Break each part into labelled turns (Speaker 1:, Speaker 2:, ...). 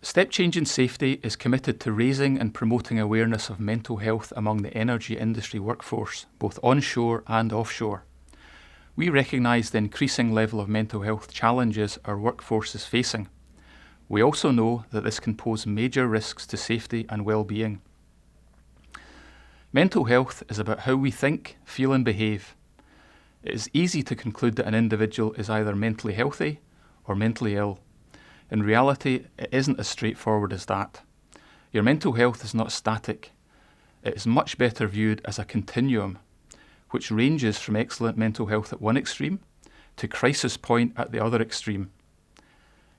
Speaker 1: Step Change in Safety is committed to raising and promoting awareness of mental health among the energy industry workforce, both onshore and offshore. We recognise the increasing level of mental health challenges our workforce is facing. We also know that this can pose major risks to safety and well-being. Mental health is about how we think, feel and behave. It is easy to conclude that an individual is either mentally healthy or mentally ill. In reality, it isn't as straightforward as that. Your mental health is not static. It is much better viewed as a continuum, which ranges from excellent mental health at one extreme to crisis point at the other extreme.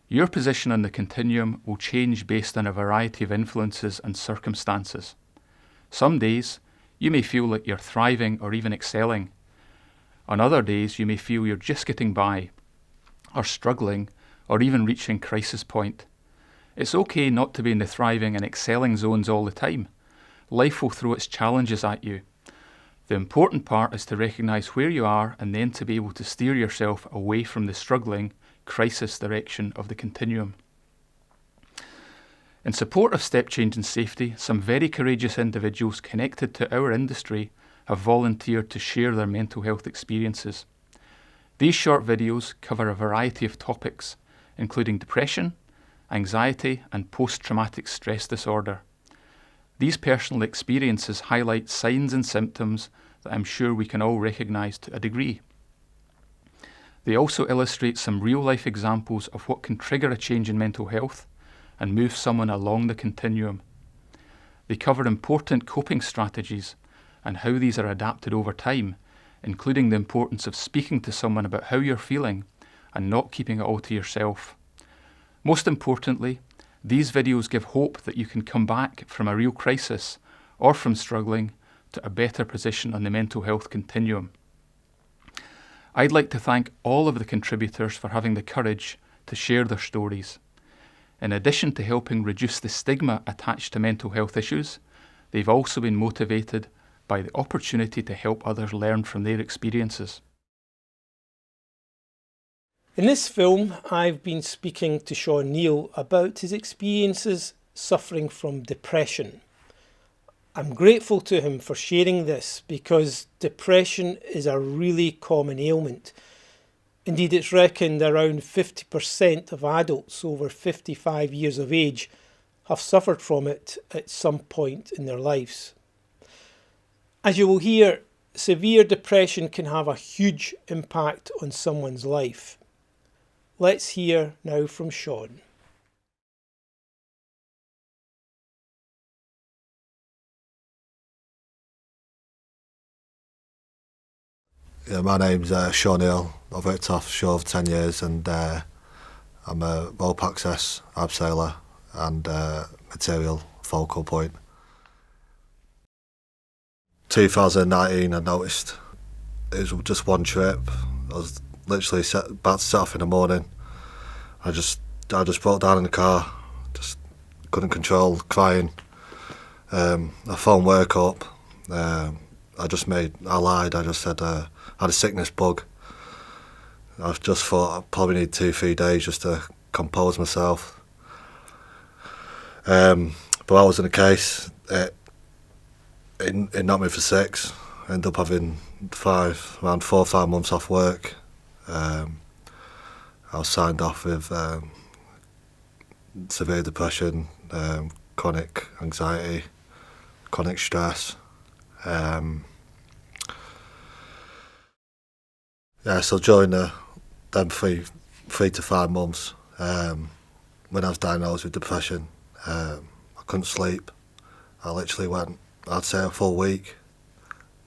Speaker 1: Your position on the continuum will change based on a variety of influences and circumstances. Some days, you may feel like you're thriving or even excelling. On other days, you may feel you're just getting by, or struggling, or even reaching crisis point. It's okay not to be in the thriving and excelling zones all the time. Life will throw its challenges at you. The important part is to recognise where you are and then to be able to steer yourself away from the struggling, crisis direction of the continuum. In support of Step Change in Safety, some very courageous individuals connected to our industry have volunteered to share their mental health experiences. These short videos cover a variety of topics, including depression, anxiety and post-traumatic stress disorder. These personal experiences highlight signs and symptoms that I'm sure we can all recognise to a degree. They also illustrate some real-life examples of what can trigger a change in mental health and move someone along the continuum. They cover important coping strategies and how these are adapted over time, including the importance of speaking to someone about how you're feeling and not keeping it all to yourself. Most importantly, these videos give hope that you can come back from a real crisis or from struggling to a better position on the mental health continuum. I'd like to thank all of the contributors for having the courage to share their stories. In addition to helping reduce the stigma attached to mental health issues, they've also been motivated by the opportunity to help others learn from their experiences.
Speaker 2: In this film, I've been speaking to Shaun Neale about his experiences suffering from depression. I'm grateful to him for sharing this because depression is a really common ailment. Indeed, it's reckoned around 50% of adults over 55 years of age have suffered from it at some point in their lives. As you will hear, severe depression can have a huge impact on someone's life. Let's hear now from Shaun.
Speaker 3: Yeah, my name's Shaun Neale. I've worked offshore for 10 years and I'm a rope access abseiler and material focal point. 2019 I noticed it was just one trip. I was literally about to set off in the morning. I just broke down in the car, just couldn't control crying. I phoned work up. I lied, I just said I had a sickness bug. I just thought I'd probably need 2-3 days just to compose myself. But that wasn't the case. It knocked me for 6. I ended up having around 4 or 5 months off work. I was signed off with severe depression, chronic anxiety, chronic stress. So during them 3 to 5 months, when I was diagnosed with depression, I couldn't sleep. I literally went, I'd say a full week,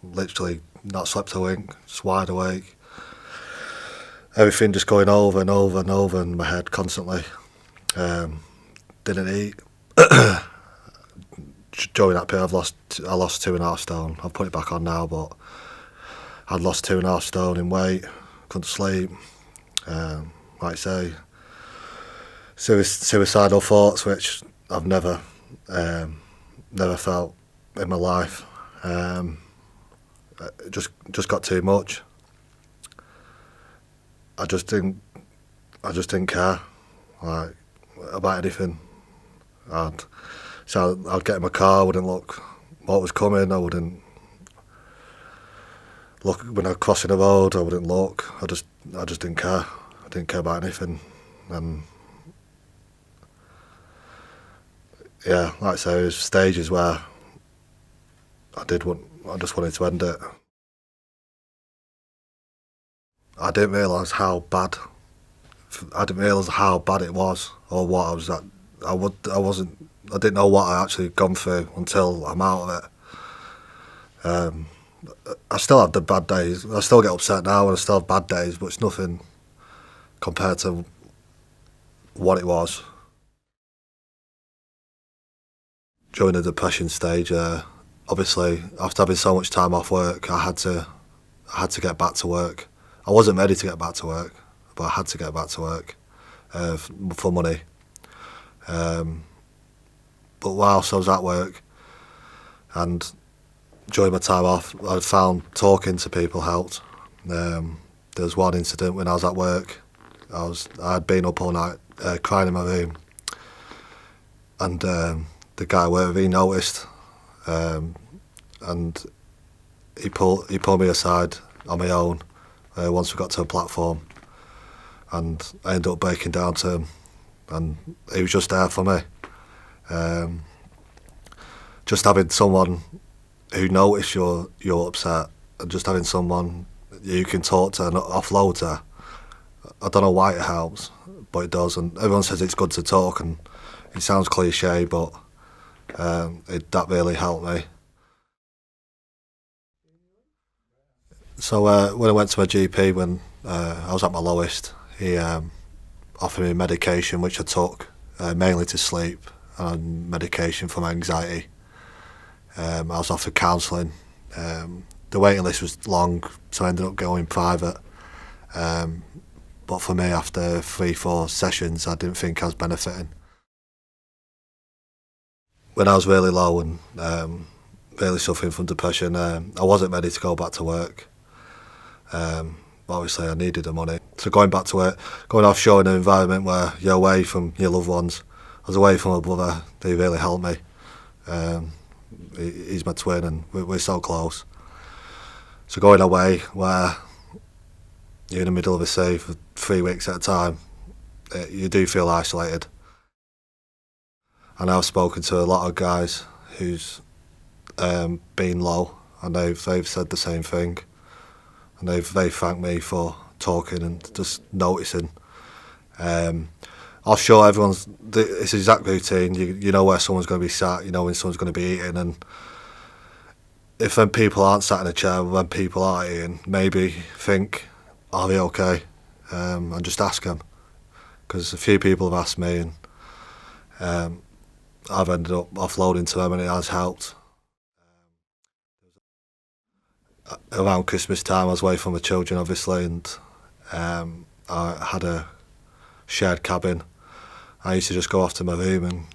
Speaker 3: literally not slept a wink, just wide awake. Everything just going over and over and over in my head constantly. Didn't eat. During that period, I lost 2.5 stone. I've put it back on now, but I'd lost 2.5 stone in weight. Couldn't sleep. Like I say, suicidal thoughts, which I've never felt in my life. It just got too much. I just didn't care, like, about anything. So I'd get in my car, I wouldn't look what was coming, I wouldn't look when I was crossing the road, I wouldn't look. I just didn't care. I didn't care about anything. And yeah, like I say, there was stages where I just wanted to end it. I didn't realise how bad it was, or what I was at. I didn't know what I actually gone through until I'm out of it. I still have the bad days. I still get upset now, and I still have bad days, but it's nothing compared to what it was. During the depression stage, obviously, after having so much time off work, I had to get back to work. I wasn't ready to get back to work, but I had to get back to work for money. But whilst I was at work and during my time off, I found talking to people helped. There was one incident when I was at work. I'd been up all night crying in my room, and the guy I worked with, he noticed, and he pulled me aside on my own once we got to a platform, and I ended up breaking down to him, and he was just there for me. Just having someone who notices you're upset, and just having someone you can talk to and offload to, I don't know why it helps, but it does. And everyone says it's good to talk, and it sounds cliche, but that really helped me. So when I went to my GP when I was at my lowest, he offered me medication which I took mainly to sleep, and medication for my anxiety. I was offered counselling. The waiting list was long, so I ended up going private. But for me, after 3-4 sessions, I didn't think I was benefiting. When I was really low and really suffering from depression, I wasn't ready to go back to work. Obviously, I needed the money. So going back to work, going offshore in an environment where you're away from your loved ones, I was away from my brother. He really helped me. He's my twin, and we're so close. So going away where you're in the middle of the sea for 3 weeks at a time, you do feel isolated. And I've spoken to a lot of guys who's been low, and they've said the same thing. And they thanked me for talking and just noticing. Offshore, it's the exact routine. You know where someone's going to be sat, you know when someone's going to be eating, and if when people aren't sat in a chair, when people are eating, maybe think, are they okay? And just ask them. Because a few people have asked me, and I've ended up offloading to them, and it has helped. Around Christmas time, I was away from the children, obviously, and I had a shared cabin. I used to just go off to my room, and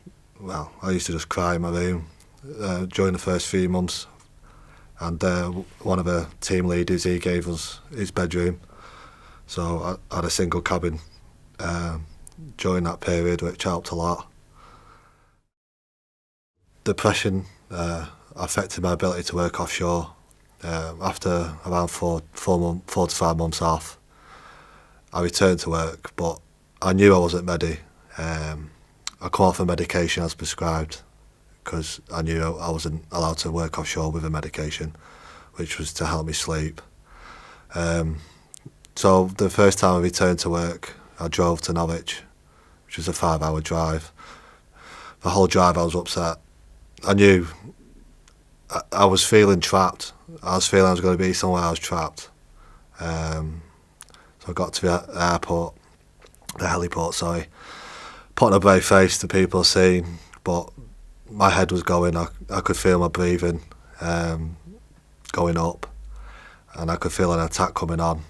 Speaker 3: I used to just cry in my room during the first few months. And one of the team leaders, he gave us his bedroom, so I had a single cabin during that period, which helped a lot. Depression affected my ability to work offshore. After around 4 to 5 months off, I returned to work, but I knew I wasn't ready. I come off a medication as prescribed, because I knew I wasn't allowed to work offshore with a medication, which was to help me sleep. So the first time I returned to work, I drove to Norwich, which was a 5-hour drive. The whole drive I was upset. I knew I was feeling trapped. I was feeling I was going to be somewhere I was trapped. So I got to the airport, the heliport, sorry, putting a brave face to people seeing, but my head was going. I could feel my breathing going up, and I could feel an attack coming on.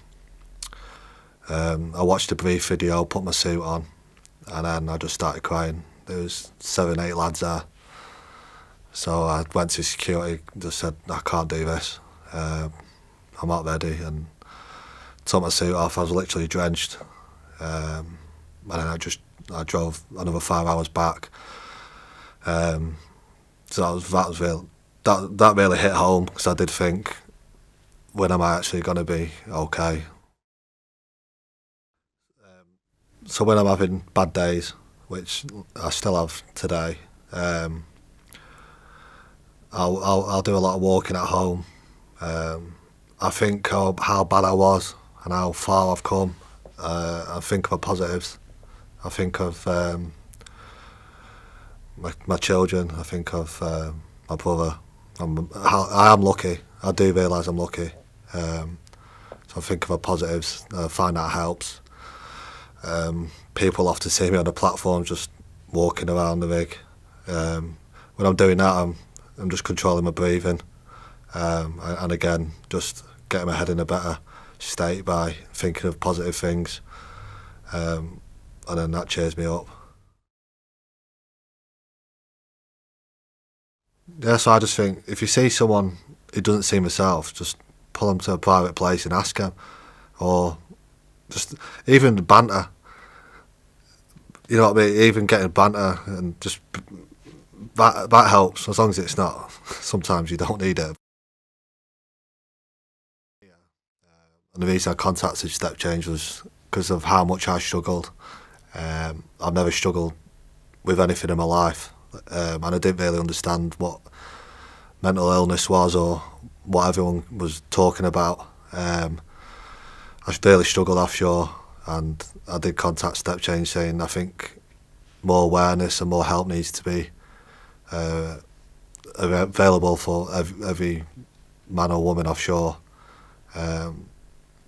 Speaker 3: I watched a brief video, put my suit on, and then I just started crying. There was 7, 8 lads there. So I went to security, just said, I can't do this. I'm not ready, and took my suit off. I was literally drenched. And then I drove another 5 hours back. So that really hit home, because I did think, when am I actually going to be okay? So when I'm having bad days, which I still have today, I'll do a lot of walking at home. I think how bad I was and how far I've come. I think of the positives. I think of my children. I think of my brother. I am lucky. I do realise I'm lucky. So I think of the positives. I find that helps. People often see me on the platform just walking around the rig. When I'm doing that, I'm just controlling my breathing, and again, just getting my head in a better state by thinking of positive things, and then that cheers me up. Yeah, so I just think, if you see someone who doesn't seem himself, just pull them to a private place and ask them, or just even banter. You know what I mean? Even getting banter, and just that helps, as long as it's not. Sometimes you don't need it. And the reason I contacted Step Change was because of how much I struggled. I've never struggled with anything in my life, and I didn't really understand what mental illness was or what everyone was talking about. I really struggled offshore, and I did contact Step Change saying I think more awareness and more help needs to be available for every man or woman offshore.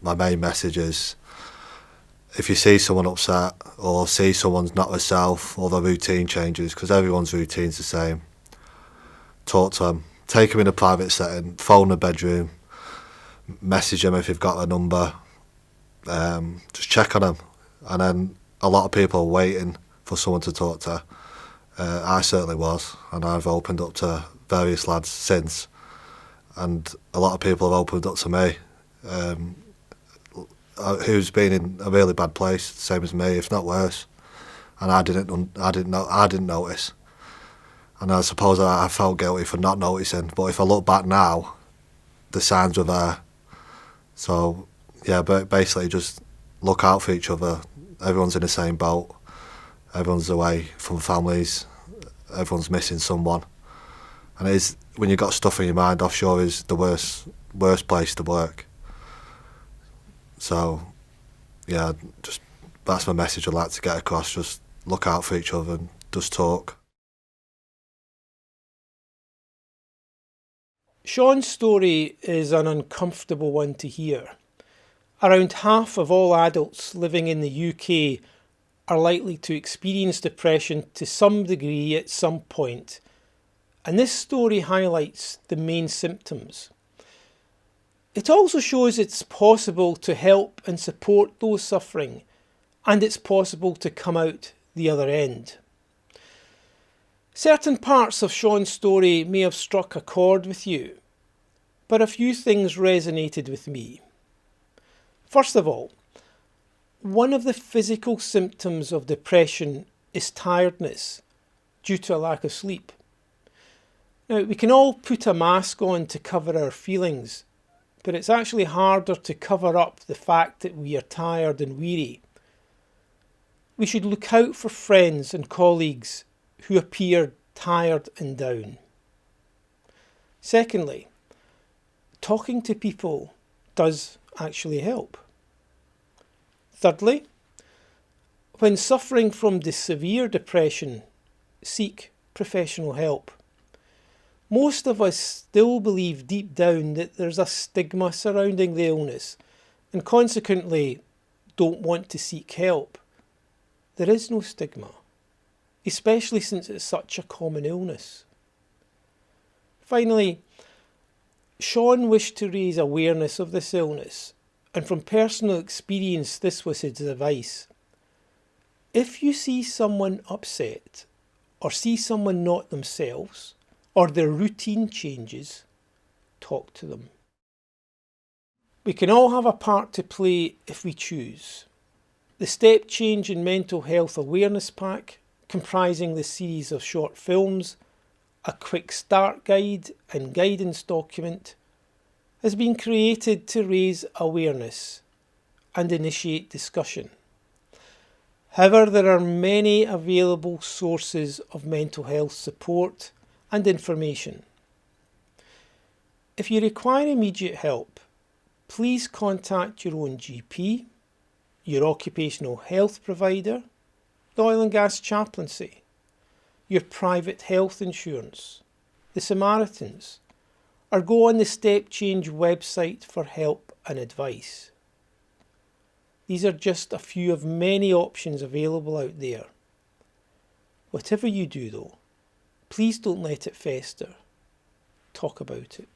Speaker 3: My main message is, if you see someone upset or see someone's not herself or the routine changes, because everyone's routine's the same, talk to them, take them in a private setting, phone the bedroom, message them if you've got a number, just check on them. And then a lot of people are waiting for someone to talk to. I certainly was, and I've opened up to various lads since, and a lot of people have opened up to me, who's been in a really bad place, same as me, if not worse, and I didn't notice, and I suppose I felt guilty for not noticing. But if I look back now, the signs were there. So yeah, but basically just look out for each other. Everyone's in the same boat. Everyone's away from families. Everyone's missing someone, and it is, when you've got stuff in your mind, offshore is the worst place to work. So, yeah, just that's my message I'd like to get across. Just look out for each other and just talk.
Speaker 2: Shaun's story is an uncomfortable one to hear. Around half of all adults living in the UK are likely to experience depression to some degree at some point, and this story highlights the main symptoms. It also shows it's possible to help and support those suffering, and it's possible to come out the other end. Certain parts of Shaun's story may have struck a chord with you, but a few things resonated with me. First of all, one of the physical symptoms of depression is tiredness due to a lack of sleep. Now, we can all put a mask on to cover our feelings, but it's actually harder to cover up the fact that we are tired and weary. We should look out for friends and colleagues who appear tired and down. Secondly, talking to people does actually help. Thirdly, when suffering from the severe depression, seek professional help. Most of us still believe deep down that there's a stigma surrounding the illness, and consequently don't want to seek help. There is no stigma, especially since it's such a common illness. Finally, Shaun wished to raise awareness of this illness, and from personal experience this was his advice. If you see someone upset, or see someone not themselves, or their routine changes, talk to them. We can all have a part to play if we choose. The Step Change in Mental Health Awareness Pack comprising the series of short films, a quick start guide and guidance document, has been created to raise awareness and initiate discussion. However, there are many available sources of mental health support and information. If you require immediate help, please contact your own GP, your occupational health provider, the oil and gas chaplaincy, your private health insurance, the Samaritans, or go on the Step Change website for help and advice. These are just a few of many options available out there. Whatever you do though, please don't let it fester. Talk about it.